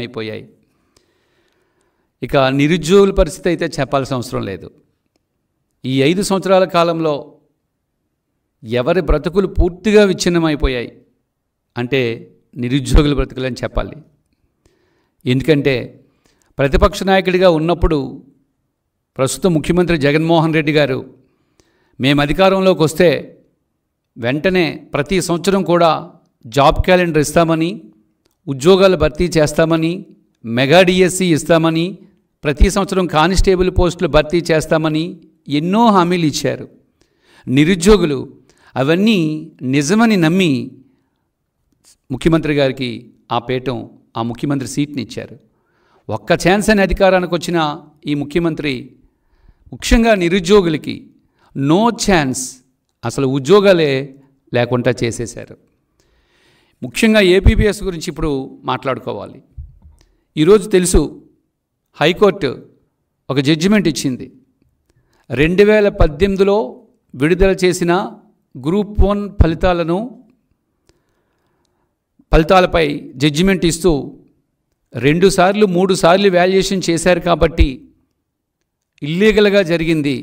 అయిపోయాయి. ఇక నిరుద్యోగుల పరిస్థితి అయితే చెప్పాల్సిన అవసరం లేదు. ఈ 5 సంవత్సరాల కాలంలో ఎవరి బ్రతుకులు పూర్తిగా విచ్ఛిన్నమైపోయాయి అంటే నిరుద్యోగుల బ్రతుకులని చెప్పాలి. ఎందుకంటే ప్రతిపక్ష నాయకుడిగా ఉన్నప్పుడు ప్రస్తుత ముఖ్యమంత్రి జగన్మోహన్ రెడ్డి గారు మేము అధికారంలోకి వస్తే వెంటనే ప్రతి సంవత్సరం కూడా జాబ్ క్యాలెండర్ ఇస్తామని, ఉద్యోగాలు భర్తీ చేస్తామని, మెగా డిఎస్సి ఇస్తామని, ప్రతి సంవత్సరం కానిస్టేబుల్ పోస్టులు భర్తీ చేస్తామని ఎన్నో హామీలు ఇచ్చారు. నిరుద్యోగులు అవన్నీ నిజమని నమ్మి ముఖ్యమంత్రి గారికి ఆ ముఖ్యమంత్రి సీట్ని ఇచ్చారు. ఒక్క ఛాన్స్ అని అధికారానికి వచ్చిన ఈ ముఖ్యమంత్రి ముఖ్యంగా నిరుద్యోగులకి నో ఛాన్స్, అసలు ఉద్యోగాలే లేకుండా చేసేశారు. ముఖ్యంగా ఏపీపీఎస్ గురించి ఇప్పుడు మాట్లాడుకోవాలి. ఈరోజు తెలుసు, హైకోర్టు ఒక జడ్జిమెంట్ ఇచ్చింది. 2018లో విడుదల చేసిన గ్రూప్ 1 ఫలితాలపై జడ్జిమెంట్ ఇస్తూ 2 సార్లు 3 సార్లు వాల్యుయేషన్ చేశారు కాబట్టి ఇల్లీగల్గా జరిగింది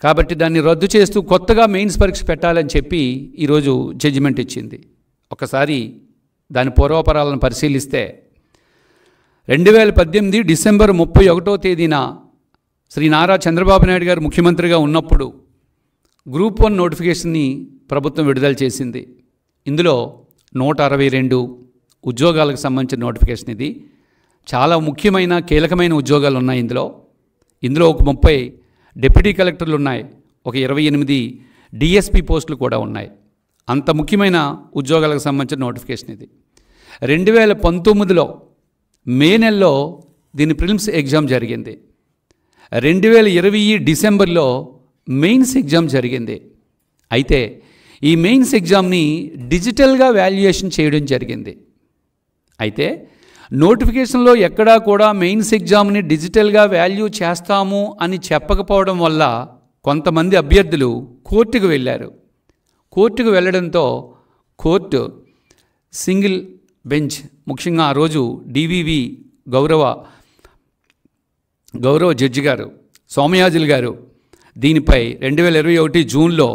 కాబట్టి దాన్ని రద్దు చేస్తూ కొత్తగా మెయిన్స్ పరీక్ష పెట్టాలని చెప్పి ఈరోజు జడ్జిమెంట్ ఇచ్చింది. ఒకసారి దాని పూర్వాపరాలను పరిశీలిస్తే 2018 డిసెంబర్ 31వ తేదీన శ్రీ నారా చంద్రబాబు నాయుడు గారు ముఖ్యమంత్రిగా ఉన్నప్పుడు గ్రూప్ 1 నోటిఫికేషన్ని ప్రభుత్వం విడుదల చేసింది. ఇందులో 162 ఉద్యోగాలకు సంబంధించిన నోటిఫికేషన్. ఇది చాలా ముఖ్యమైన కీలకమైన ఉద్యోగాలు ఉన్నాయి. ఇందులో ఒక 30 డిప్యూటీ కలెక్టర్లు ఉన్నాయి, ఒక 28 డిఎస్పి పోస్టులు కూడా ఉన్నాయి. అంత ముఖ్యమైన ఉద్యోగాలకు సంబంధించిన నోటిఫికేషన్ ఇది. 2019లో మే నెలలో దీని ప్రిలిమ్స్ ఎగ్జామ్ జరిగింది. 2020 డిసెంబర్లో మెయిన్స్ ఎగ్జామ్ జరిగింది. అయితే ఈ మెయిన్స్ ఎగ్జామ్ని డిజిటల్గా వాల్యుయేషన్ చేయడం జరిగింది. అయితే నోటిఫికేషన్లో ఎక్కడా కూడా మెయిన్స్ ఎగ్జామ్ని డిజిటల్గా వాల్యూ చేస్తాము అని చెప్పకపోవడం వల్ల కొంతమంది అభ్యర్థులు కోర్టుకు వెళ్ళారు. కోర్టుకు వెళ్ళడంతో కోర్టు సింగిల్ బెంచ్, ముఖ్యంగా ఆ రోజు డివివి గౌరవ జడ్జి గారు సోమయాజులు గారు దీనిపై 2021 జూన్లో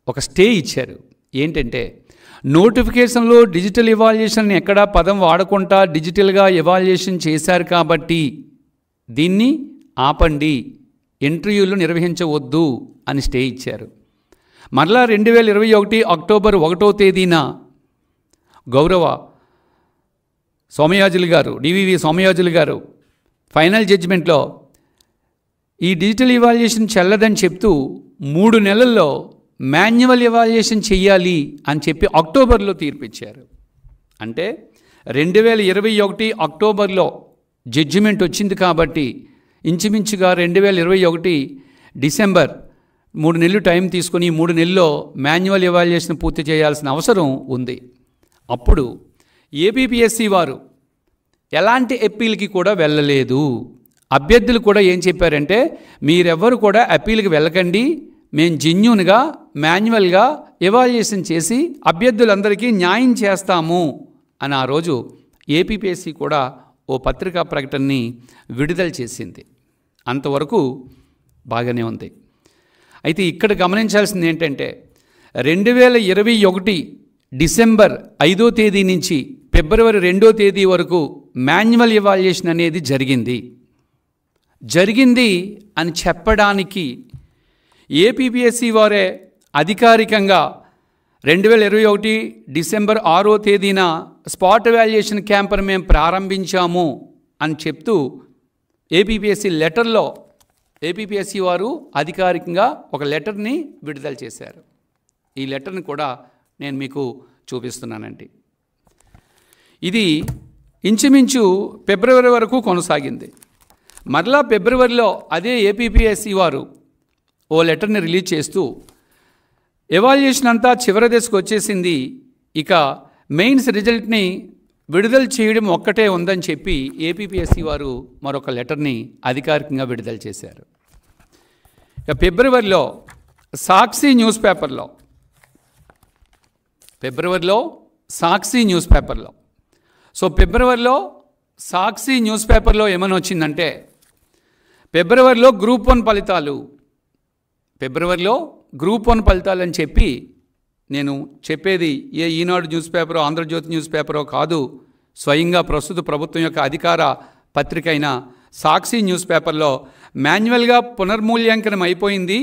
ఒక స్టే ఇచ్చారు. ఏంటంటే నోటిఫికేషన్లో డిజిటల్ ఎవాల్యుయేషన్ ఎక్కడా పదం వాడకుండా డిజిటల్గా ఎవాల్యుయేషన్ చేశారు కాబట్టి దీన్ని ఆపండి, ఇంటర్వ్యూలు నిర్వహించవద్దు అని స్టే ఇచ్చారు. మరలా 2021 అక్టోబర్ 1వ తేదీన గౌరవ సోమయాజులు గారు డివివి సోమయాజులు గారు ఫైనల్ జడ్జిమెంట్లో ఈ డిజిటల్ ఎవాల్యుయేషన్ చెల్లదని చెప్తూ 3 నెలల్లో మాన్యువల్ ఎవాల్యుయేషన్ చెయ్యాలి అని చెప్పి అక్టోబర్లో తీర్పిచ్చారు. అంటే 2021 అక్టోబర్లో జడ్జిమెంట్ వచ్చింది కాబట్టి ఇంచుమించుగా 2021 డిసెంబర్ 3 నెలలు టైం తీసుకొని 3 నెలల్లో మాన్యువల్ ఎవాల్యుయేషన్ పూర్తి చేయాల్సిన అవసరం ఉంది. అప్పుడు ఏపీపీఎస్సీ వారు ఎలాంటి అప్పీల్కి కూడా వెళ్ళలేదు. అభ్యర్థులు కూడా ఏం చెప్పారంటే మీరెవ్వరు కూడా అప్పీల్కి వెళ్ళకండి, మేము జెన్యూన్గా మాన్యువల్గా ఎవాల్యుయేషన్ చేసి అభ్యర్థులందరికీ న్యాయం చేస్తాము అని ఆ రోజు ఏపీపీఎస్సీ కూడా ఓ పత్రికా ప్రకటనని విడుదల చేసింది. అంతవరకు బాగానే ఉంది. అయితే ఇక్కడ గమనించాల్సింది ఏంటంటే 2021 డిసెంబర్ 5వ తేదీ నుంచి ఫిబ్రవరి 2వ తేదీ వరకు మాన్యువల్ ఎవాల్యుయేషన్ అనేది జరిగింది అని చెప్పడానికి ఏపీపీఎస్సీ వారే అధికారికంగా 2021 డిసెంబర్ 6వ తేదీన స్పాట్ ఎవాల్యుయేషన్ క్యాంప్ను మేము ప్రారంభించాము అని చెప్తూ ఏపీపీఎస్సీ లెటర్లో ఏపీపీఎస్సీ వారు అధికారికంగా ఒక లెటర్ని విడుదల చేశారు. ఈ లెటర్ని కూడా నేను మీకు చూపిస్తున్నానండి. ఇది ఇంచుమించు ఫిబ్రవరి వరకు కొనసాగింది. మరలా ఫిబ్రవరిలో అదే ఏపీపీఎస్సీ వారు ఓ లెటర్ని రిలీజ్ చేస్తూ ఎవాల్యుయేషన్ అంతా చివరి దశకు వచ్చేసింది, ఇక మెయిన్స్ రిజల్ట్ని విడుదల చేయడం ఒక్కటే ఉందని చెప్పి ఏపీపీఎస్సీ వారు మరొక లెటర్ని అధికారికంగా విడుదల చేశారు. ఇక ఫిబ్రవరిలో సాక్షి న్యూస్ పేపర్లో సో ఫిబ్రవరిలో సాక్షి న్యూస్ పేపర్లో ఏమని వచ్చిందంటే, ఫిబ్రవరిలో గ్రూప్ 1 ఫలితాలు, ఫిబ్రవరిలో గ్రూప్ 1 ఫలితాలు అని చెప్పి, నేను చెప్పేది ఏ ఈనాడు న్యూస్ పేపరో ఆంధ్రజ్యోతి న్యూస్ పేపరో కాదు, స్వయంగా ప్రస్తుత ప్రభుత్వం యొక్క అధికార పత్రిక అయిన సాక్షి న్యూస్ పేపర్లో మాన్యువల్గా పునర్మూల్యాంకనం అయిపోయింది,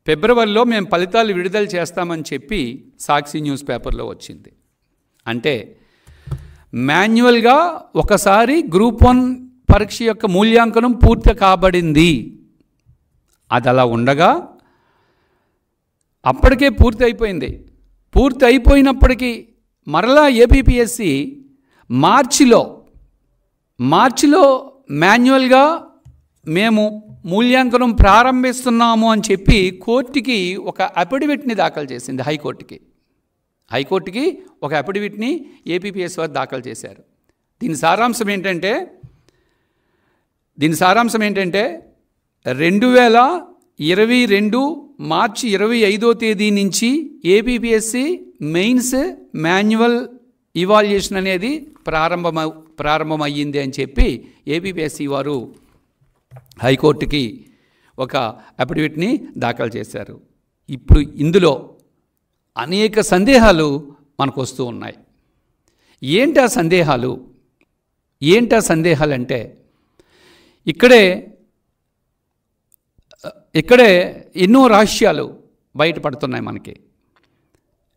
ఫిబ్రవరిలో మేము ఫలితాలు విడుదల చేస్తామని చెప్పి సాక్షి న్యూస్ పేపర్లో వచ్చింది. అంటే మాన్యువల్గా ఒకసారి గ్రూప్ 1 పరీక్ష యొక్క మూల్యాంకనం పూర్తి కాబడింది. అది అలా ఉండగా అప్పటికే పూర్తి అయిపోయింది. పూర్తి అయిపోయినప్పటికీ మరలా ఏపీపీఎస్సి మార్చిలో మాన్యువల్గా మేము మూల్యాంకనం ప్రారంభిస్తున్నాము అని చెప్పి కోర్టుకి ఒక అఫిడవిట్ని దాఖలు చేసింది. హైకోర్టుకి ఒక అఫిడవిట్ని ఏపీపీఎస్సి వారు దాఖలు చేశారు. దీని సారాంశం ఏంటంటే 2022 మార్చి 25వ తేదీ నుంచి ఏపీపీఎస్సి మెయిన్స్ మాన్యువల్ ఇవాల్యుయేషన్ అనేది ప్రారంభమయ్యింది అని చెప్పి ఏపీపీఎస్సి వారు హైకోర్టుకి ఒక అఫిడవిట్ని దాఖలు చేశారు. ఇప్పుడు ఇందులో అనేక సందేహాలు మనకు వస్తూ ఉన్నాయి. ఏంటి ఆ సందేహాలు అంటే, ఇక్కడే ఎన్నో రహస్యాలు బయటపడుతున్నాయి మనకి.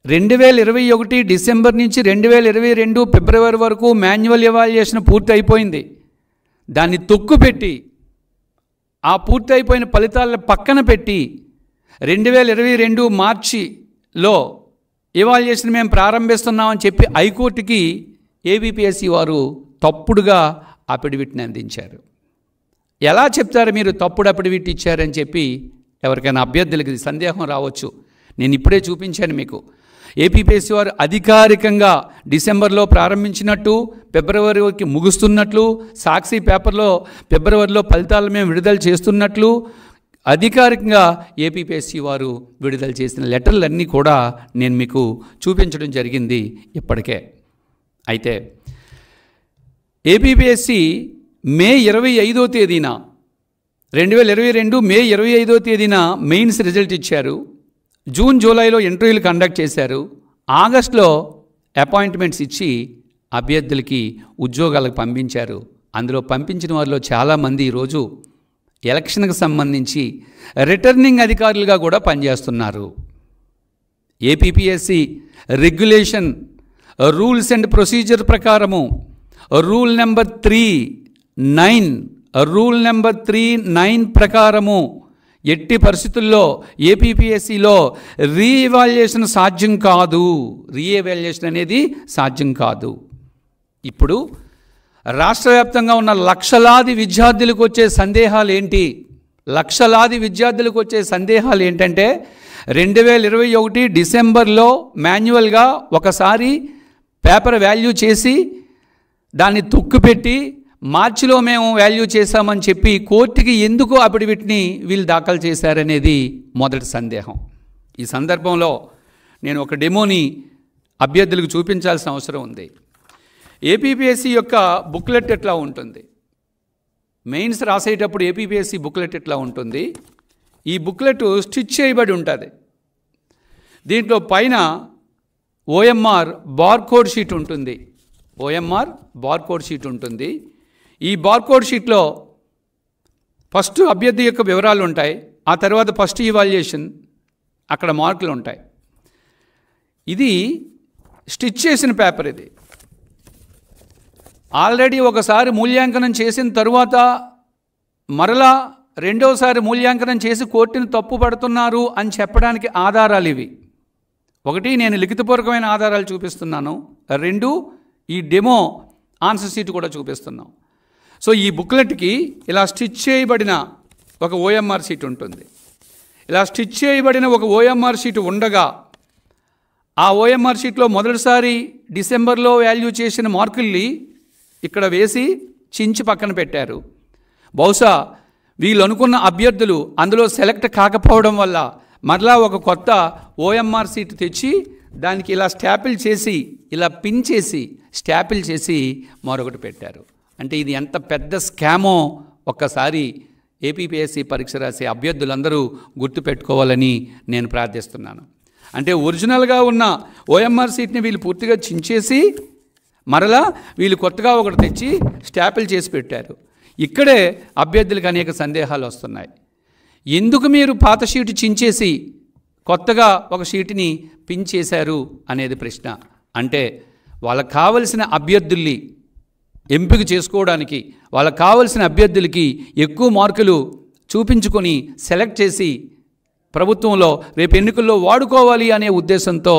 2021 డిసెంబర్ నుంచి 2022 ఫిబ్రవరి వరకు మాన్యువల్ ఎవాల్యుయేషన్ పూర్తి అయిపోయింది. దాన్ని తొక్కుపెట్టి ఆ పూర్తి అయిపోయిన ఫలితాలను పక్కన పెట్టి 2022 మార్చిలో ఎవాల్యుయేషన్ మేము ప్రారంభిస్తున్నామని చెప్పి హైకోర్టుకి ఏపీపీఎస్సి వారు తప్పుడుగా అఫిడవిట్ని అందించారు. ఎలా చెప్తారు మీరు తప్పుడు అఫిడవిట్ ఇచ్చారని చెప్పి ఎవరికైనా అభ్యర్థులకి సందేహం రావచ్చు. నేను ఇప్పుడే చూపించాను మీకు. ఏపీపీఎస్సి వారు అధికారికంగా డిసెంబర్లో ప్రారంభించినట్టు, ఫిబ్రవరికి ముగుస్తున్నట్లు, సాక్షి పేపర్లో ఫిబ్రవరిలో ఫలితాలు మేము విడుదల చేస్తున్నట్లు అధికారికంగా ఏపీపీఎస్సి వారు విడుదల చేసిన లెటర్లన్నీ కూడా నేను మీకు చూపించడం జరిగింది ఇప్పటికే. అయితే ఏపీపీఎస్సి మే 25వ తేదీన 2022 మే 25వ తేదీన మెయిన్స్ రిజల్ట్ ఇచ్చారు. జూన్ జూలైలో ఇంటర్వ్యూలు కండక్ట్ చేశారు. ఆగస్టులో అపాయింట్మెంట్స్ ఇచ్చి అభ్యర్థులకి ఉద్యోగాలకు పంపించారు. అందులో పంపించిన వారిలో చాలామంది ఈరోజు ఎలక్షన్కి సంబంధించి రిటర్నింగ్ అధికారులుగా కూడా పనిచేస్తున్నారు. APPSC regulation rules and procedure ప్రకారము రూల్ నెంబర్ 3(9) ప్రకారము ఎట్టి పరిస్థితుల్లో ఏపీపీఎస్సిలో రీఎవాల్యుయేషన్ సాధ్యం కాదు. రీఎవాల్యుయేషన్ అనేది సాధ్యం కాదు. ఇప్పుడు రాష్ట్ర వ్యాప్తంగా ఉన్న లక్షలాది విద్యార్థులకు వచ్చే సందేహాలు ఏంటంటే 2021 డిసెంబర్లో మాన్యువల్గా ఒకసారి పేపర్ వాల్యూ చేసి దాన్ని తొక్కుపెట్టి మార్చిలో మేము వాల్యూ చేశామని చెప్పి కోర్టుకి ఎందుకు అఫిడవిట్ని వీళ్ళు దాఖలు చేశారనేది మొదటి సందేహం. ఈ సందర్భంలో నేను ఒక డెమోని అభ్యర్థులకు చూపించాల్సిన అవసరం ఉంది. ఏపీపీఎస్సి యొక్క బుక్లెట్ ఎట్లా ఉంటుంది, మెయిన్స్ రాసేటప్పుడు ఏపీపీఎస్సి బుక్లెట్ ఎట్లా ఉంటుంది, ఈ బుక్లెట్ స్టిచ్ చేయబడి ఉంటుంది. దీంట్లో పైన ఓఎంఆర్ బార్కోడ్ షీట్ ఉంటుంది. ఈ బార్కోడ్ షీట్లో ఫస్ట్ అభ్యర్థి యొక్క వివరాలు ఉంటాయి. ఆ తర్వాత ఫస్ట్ ఇవాల్యుయేషన్, అక్కడ మార్కులు ఉంటాయి. ఇది స్టిచ్ చేసిన పేపర్. ఇది ఆల్రెడీ ఒకసారి మూల్యాంకనం చేసిన తరువాత మరలా రెండోసారి మూల్యాంకనం చేసి కోర్టుని తప్పుపడుతున్నారు అని చెప్పడానికి ఆధారాలు ఇవి. ఒకటి, నేను లిఖితపూర్వకమైన ఆధారాలు చూపిస్తున్నాను. 2, ఈ డెమో ఆన్సర్ షీట్ కూడా చూపిస్తున్నాం. సో ఈ బుక్లెట్కి ఇలా స్టిచ్ చేయబడిన ఒక ఓఎంఆర్ షీట్ ఉంటుంది. ఇలా స్టిచ్ చేయబడిన ఒక ఓఎంఆర్ షీట్ ఉండగా ఆ ఓఎంఆర్ షీట్లో మొదటిసారి డిసెంబర్లో వాల్యూ చేసిన మార్కుల్ని ఇక్కడ వేసి చించి పక్కన పెట్టారు. బహుశా వీళ్ళు అనుకున్న అభ్యర్థులు అందులో సెలెక్ట్ కాకపోవడం వల్ల మరలా ఒక కొత్త ఓఎంఆర్ షీట్ తెచ్చి దానికి ఇలా స్టాపిల్ చేసి ఇలా పిన్ చేసి స్టాపిల్ చేసి మరొకటి పెట్టారు. అంటే ఇది ఎంత పెద్ద స్కామో ఒక్కసారి ఏపీపీఎస్సీ పరీక్ష రాసే అభ్యర్థులందరూ గుర్తుపెట్టుకోవాలని నేను ప్రార్థిస్తున్నాను. అంటే ఒరిజినల్గా ఉన్న ఓఎంఆర్ సీట్ని వీళ్ళు పూర్తిగా చించేసి మరలా వీళ్ళు కొత్తగా ఒకటి తెచ్చి స్టాపిల్ చేసి పెట్టారు. ఇక్కడే అభ్యర్థులకు అనేక సందేహాలు వస్తున్నాయి. ఎందుకు మీరు పాత షీటు చించేసి కొత్తగా ఒక షీటుని పిన్ చేశారు అనేది ప్రశ్న. అంటే వాళ్ళకు కావలసిన అభ్యర్థుల్ని ఎంపిక చేసుకోవడానికి, వాళ్ళకు కావలసిన అభ్యర్థులకి ఎక్కువ మార్కులు చూపించుకొని సెలెక్ట్ చేసి ప్రభుత్వంలో రేపు ఎన్నికల్లో వాడుకోవాలి అనే ఉద్దేశంతో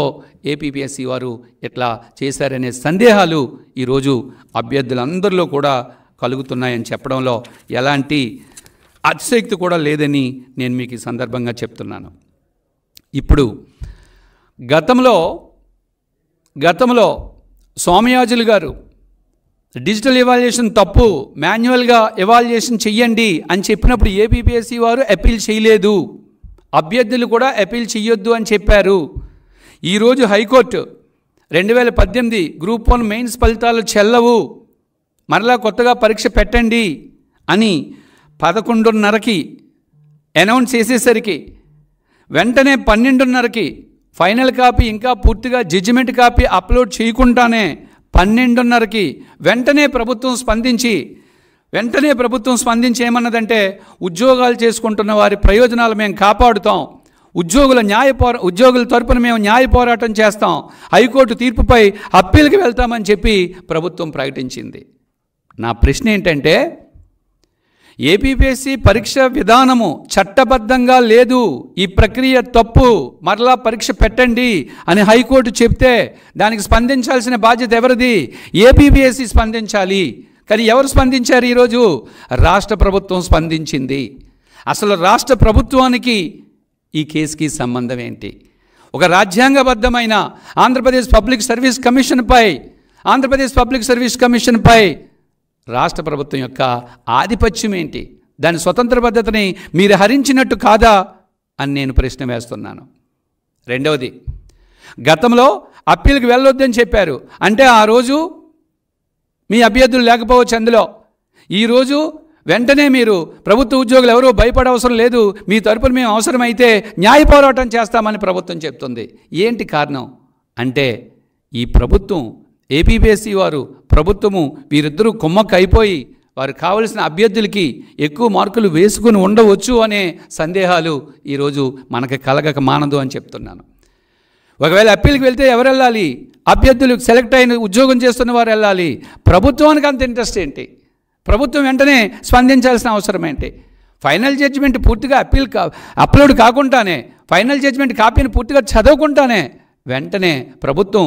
ఏపీపీఎస్సీ వారు ఇట్లా చేశారనే సందేహాలు ఈరోజు అభ్యర్థులందరిలో కూడా కలుగుతున్నాయని చెప్పడంలో ఎలాంటి అతిశయోక్తి కూడా లేదని నేను మీకు ఈ సందర్భంగా చెప్తున్నాను. ఇప్పుడు గతంలో సోమయాజులు గారు డిజిటల్ ఎవాల్యుయేషన్ తప్పు, మాన్యువల్గా ఎవాల్యుయేషన్ చెయ్యండి అని చెప్పినప్పుడు ఏపీపీఎస్సీ వారు అప్పీల్ చేయలేదు, అభ్యర్థులు కూడా అప్పీల్ చేయొద్దు అని చెప్పారు. ఈరోజు హైకోర్టు 2018 గ్రూప్ 1 మెయిన్స్ ఫలితాలు చెల్లవు, మరలా కొత్తగా పరీక్ష పెట్టండి అని 11:30కి అనౌన్స్ చేసేసరికి వెంటనే 12:30కి ఫైనల్ కాపీ ఇంకా పూర్తిగా జడ్జిమెంట్ కాపీ అప్లోడ్ చేయకుండానే 12:30కి వెంటనే ప్రభుత్వం స్పందించి ఏమన్నదంటే ఉద్యోగాలు చేసుకుంటున్న వారి ప్రయోజనాలు మేము కాపాడుతాం, ఉద్యోగుల తరపున మేము న్యాయ పోరాటం చేస్తాం, హైకోర్టు తీర్పుపై అప్పీల్కి వెళ్తామని చెప్పి ప్రభుత్వం ప్రకటించింది. నా ప్రశ్న ఏంటంటే ఏపీపీఎస్సీ పరీక్ష విధానము చట్టబద్ధంగా లేదు, ఈ ప్రక్రియ తప్పు, మరలా పరీక్ష పెట్టండి అని హైకోర్టు చెప్తే దానికి స్పందించాల్సిన బాధ్యత ఎవరిది? ఏపీపీఎస్సీ స్పందించాలి. కానీ ఎవరు స్పందించారు? ఈరోజు రాష్ట్ర ప్రభుత్వం స్పందించింది. అసలు రాష్ట్ర ప్రభుత్వానికి ఈ కేసుకి సంబంధం ఏంటి? ఒక రాజ్యాంగబద్ధమైన ఆంధ్రప్రదేశ్ పబ్లిక్ సర్వీస్ కమిషన్పై రాష్ట్ర ప్రభుత్వం యొక్క ఆధిపత్యం ఏంటి? దాని స్వతంత్ర పద్ధతిని మీరు హరించినట్టు కాదా అని నేను ప్రశ్న వేస్తున్నాను. రెండవది, గతంలో అప్పీల్కి వెళ్ళొద్దని చెప్పారు, అంటే ఆ రోజు మీ అభ్యర్థులు లేకపోవచ్చు అందులో. ఈరోజు వెంటనే మీరు ప్రభుత్వ ఉద్యోగులు ఎవరూ భయపడవసరం లేదు, మీ తరపున మేము అవసరమైతే న్యాయ పోరాటం చేస్తామని ప్రభుత్వం చెప్తుంది. ఏంటి కారణం? అంటే ఈ ప్రభుత్వం, ఏపీపీఎస్సీ వారు, ప్రభుత్వము వీరిద్దరూ కుమ్మక్క అయిపోయి వారు కావలసిన అభ్యర్థులకి ఎక్కువ మార్కులు వేసుకుని ఉండవచ్చు అనే సందేహాలు ఈరోజు మనకి కలగక మానదు అని చెప్తున్నాను. ఒకవేళ అప్పీల్కి వెళ్తే ఎవరు వెళ్ళాలి? అభ్యర్థులు సెలెక్ట్ అయిన ఉద్యోగం చేస్తున్న వారు వెళ్ళాలి. ప్రభుత్వానికి అంత ఇంట్రెస్ట్ ఏంటి? ప్రభుత్వం వెంటనే స్పందించాల్సిన అవసరం ఏంటి? ఫైనల్ జడ్జిమెంట్ పూర్తిగా అప్లోడ్ కాకుండానే, ఫైనల్ జడ్జిమెంట్ కాపీని పూర్తిగా చదవకుండానే వెంటనే ప్రభుత్వం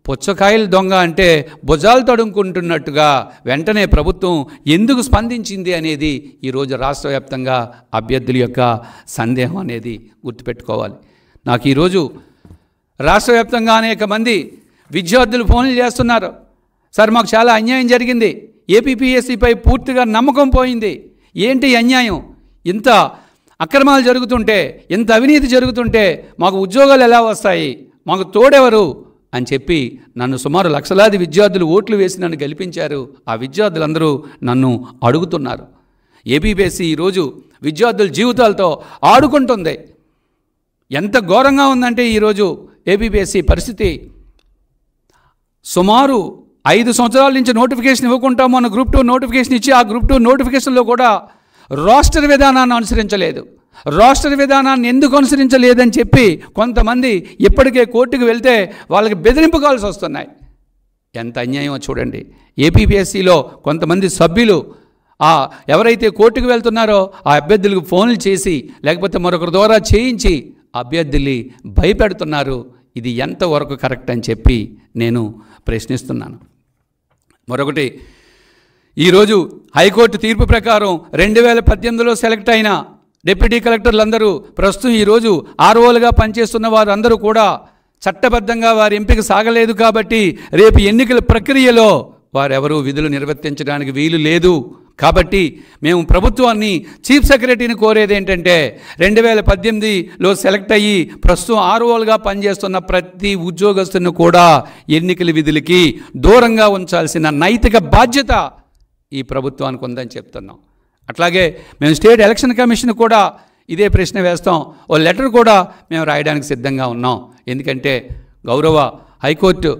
పుచ్చకాయలు దొంగ అంటే భుజాలు తడుముకుంటున్నట్టుగా వెంటనే ప్రభుత్వం ఎందుకు స్పందించింది అనేది ఈరోజు రాష్ట్ర వ్యాప్తంగా అభ్యర్థుల యొక్క సందేహం అనేది గుర్తుపెట్టుకోవాలి. నాకు ఈరోజు రాష్ట్ర వ్యాప్తంగా అనేక మంది విద్యార్థులు ఫోన్లు చేస్తున్నారు. సార్, మాకు చాలా అన్యాయం జరిగింది, ఏపీపీఎస్సీపై పూర్తిగా నమ్మకం పోయింది, ఏంటి అన్యాయం? ఇంత అక్రమాలు జరుగుతుంటే, ఇంత అవినీతి జరుగుతుంటే మాకు ఉద్యోగాలు ఎలా వస్తాయి, మాకు తోడెవరు అని చెప్పి నన్ను సుమారు లక్షలాది విద్యార్థులు ఓట్లు వేసి నన్ను గెలిపించారు. ఆ విద్యార్థులందరూ నన్ను అడుగుతున్నారు. ఏపీపీఎస్సీ ఈరోజు విద్యార్థుల జీవితాలతో ఆడుకుంటుంది. ఎంత ఘోరంగా ఉందంటే ఈరోజు ఏపీపీఎస్సీ పరిస్థితి. సుమారు 5 సంవత్సరాల నుంచి నోటిఫికేషన్ ఇవ్వకుండా మొన్న గ్రూప్ 2 నోటిఫికేషన్ ఇచ్చి ఆ గ్రూప్ 2 నోటిఫికేషన్లో కూడా రోస్టర్ విధానాన్ని అనుసరించలేదు. రోస్టర్ విధానాన్ని ఎందుకు అనుసరించలేదని చెప్పి కొంతమంది ఇప్పటికే కోర్టుకు వెళ్తే వాళ్ళకి బెదిరింపు కాల్స్ వస్తున్నాయి. ఎంత అన్యాయమో చూడండి. ఏపీపీఎస్సీలో కొంతమంది సభ్యులు ఎవరైతే కోర్టుకు వెళ్తున్నారో ఆ అభ్యర్థులకు ఫోన్లు చేసి లేకపోతే మరొకరి ద్వారా చేయించి అభ్యర్థుల్ని భయపెడుతున్నారు. ఇది ఎంతవరకు కరెక్ట్ అని చెప్పి నేను ప్రశ్నిస్తున్నాను. మరొకటి, ఈరోజు హైకోర్టు తీర్పు ప్రకారం 2018లో సెలెక్ట్ అయిన డిప్యూటీ కలెక్టర్లందరూ ప్రస్తుతం ఈరోజు ఆర్ఓలుగా పనిచేస్తున్న వారందరూ కూడా చట్టబద్ధంగా వారి ఎంపిక సాగలేదు కాబట్టి రేపు ఎన్నికల ప్రక్రియలో వారెవరూ విధులు నిర్వర్తించడానికి వీలు లేదు. కాబట్టి మేము ప్రభుత్వాన్ని, చీఫ్ సెక్రటరీని కోరేది ఏంటంటే 2018లో సెలెక్ట్ అయ్యి ప్రస్తుతం ఆర్ఓలుగా పనిచేస్తున్న ప్రతి ఉద్యోగస్తుని కూడా ఎన్నికల విధులకి దూరంగా ఉంచాల్సిన నైతిక బాధ్యత ఈ ప్రభుత్వానికి ఉందని చెప్తున్నాం. అట్లాగే మేము స్టేట్ ఎలక్షన్ కమిషన్ కూడా ఇదే ప్రశ్న వేస్తాం. ఓ లెటర్ కూడా మేము రాయడానికి సిద్ధంగా ఉన్నాం. ఎందుకంటే గౌరవ హైకోర్టు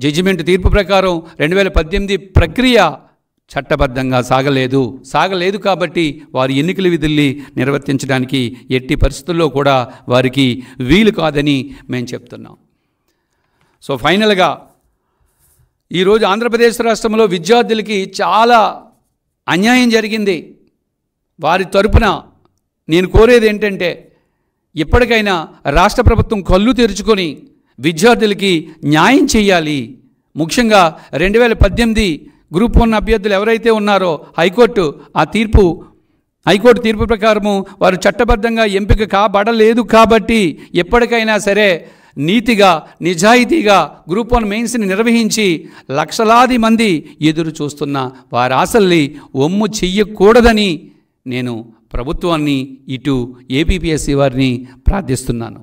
జడ్జిమెంట్ తీర్పు ప్రకారం 2018 ప్రక్రియ చట్టబద్ధంగా సాగలేదు కాబట్టి వారి ఎన్నికల విధుల్ని నిర్వర్తించడానికి ఎట్టి పరిస్థితుల్లో కూడా వారికి వీలు కాదని మేము చెప్తున్నాం. సో ఫైనల్గా ఈరోజు ఆంధ్రప్రదేశ్ రాష్ట్రంలో విద్యార్థులకి చాలా అన్యాయం జరిగింది. వారి తరపున నేను కోరేది ఏంటంటే ఇప్పటికైనా రాష్ట్ర ప్రభుత్వం కళ్ళు తెరుచుకొని విద్యార్థులకి న్యాయం చేయాలి. ముఖ్యంగా 2018 గ్రూప్ 1 అభ్యర్థులు ఎవరైతే ఉన్నారో హైకోర్టు తీర్పు ప్రకారము వారు చట్టబద్ధంగా ఎంపిక కాబడలేదు కాబట్టి ఎప్పటికైనా సరే నీతిగా, నిజాయితీగా గ్రూప్ 1 మెయిన్స్ని నిర్వహించి లక్షలాది మంది ఎదురు చూస్తున్న వారి ఆశల్ని ఒమ్ము చెయ్యకూడదని నేను ప్రభుత్వాన్ని, ఇటు ఏపీపీఎస్సీ వారిని ప్రార్థిస్తున్నాను.